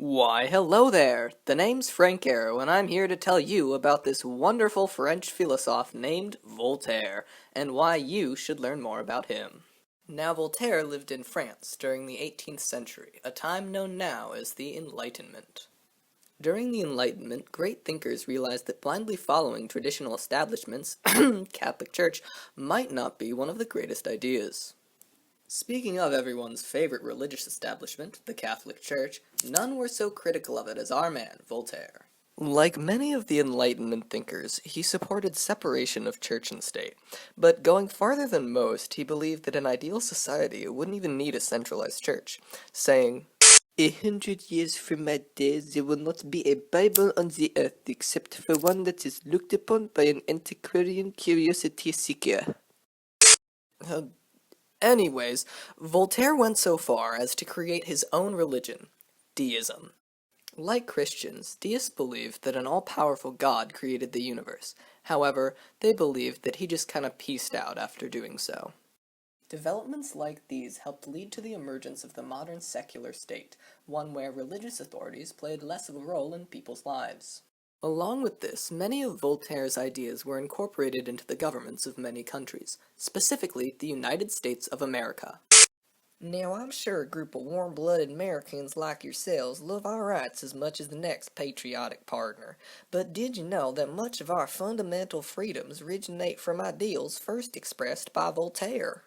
Why, hello there! The name's Frank Arrow, and I'm here to tell you about this wonderful French philosopher named Voltaire, and why you should learn more about him. Now, Voltaire lived in France during the 18th century, a time known now as the Enlightenment. During the Enlightenment, great thinkers realized that blindly following traditional establishments, Catholic Church, might not be one of the greatest ideas. Speaking of everyone's favorite religious establishment, the Catholic Church, none were so critical of it as our man, Voltaire. Like many of the Enlightenment thinkers, he supported separation of church and state, but going farther than most, he believed that an ideal society wouldn't even need a centralized church, saying, "100 years from my day, there will not be a Bible on the earth except for one that is looked upon by an antiquarian curiosity seeker." Anyways, Voltaire went so far as to create his own religion, deism. Like Christians, deists believed that an all-powerful God created the universe. However, they believed that he just kind of peaced out after doing so. Developments like these helped lead to the emergence of the modern secular state, one where religious authorities played less of a role in people's lives. Along with this, many of Voltaire's ideas were incorporated into the governments of many countries, specifically the United States of America. Now, I'm sure a group of warm-blooded Americans like yourselves love our rights as much as the next patriotic partner, but did you know that much of our fundamental freedoms originate from ideals first expressed by Voltaire?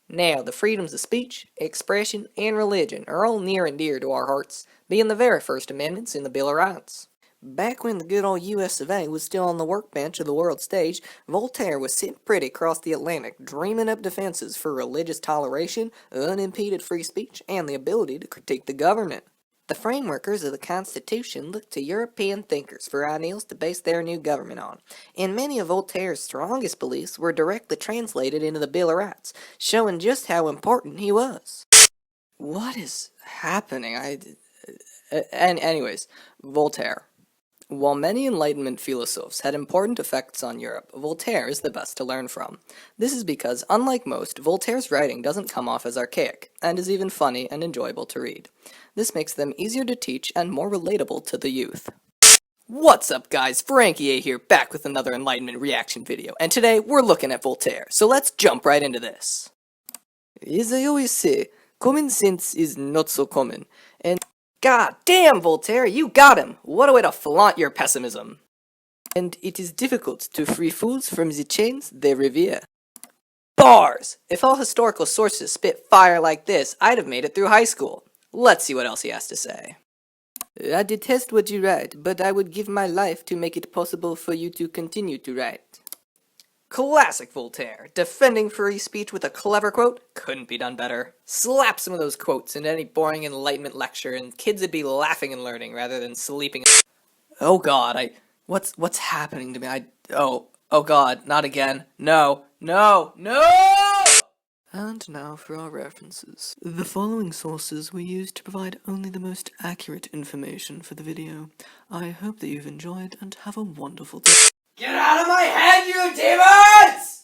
Now, the freedoms of speech, expression, and religion are all near and dear to our hearts, being the very first amendments in the Bill of Rights. Back when the good old US of A was still on the workbench of the world stage, Voltaire was sitting pretty across the Atlantic dreaming up defenses for religious toleration, unimpeded free speech, and the ability to critique the government. The frameworkers of the Constitution looked to European thinkers for ideals to base their new government on, and many of Voltaire's strongest beliefs were directly translated into the Bill of Rights, showing just how important he was. What is happening? Anyways, Voltaire. While many Enlightenment philosophers had important effects on Europe, Voltaire is the best to learn from. This is because, unlike most, Voltaire's writing doesn't come off as archaic, and is even funny and enjoyable to read. This makes them easier to teach and more relatable to the youth. What's up guys, Frankie A here, back with another Enlightenment reaction video, and today we're looking at Voltaire, so let's jump right into this. As I always say, common sense is not so common, and God damn, Voltaire, you got him! What a way to flaunt your pessimism! And it is difficult to free fools from the chains they revere. Bars! If all historical sources spit fire like this, I'd have made it through high school. Let's see what else he has to say. I detest what you write, but I would give my life to make it possible for you to continue to write. Classic Voltaire, defending free speech with a clever quote, couldn't be done better. Slap some of those quotes into any boring Enlightenment lecture and kids would be laughing and learning rather than sleeping. Oh god, what's happening to me? Oh god, not again. No! And now for our references. The following sources were used to provide only the most accurate information for the video. I hope that you've enjoyed and have a wonderful day. Get out of my head, you demons!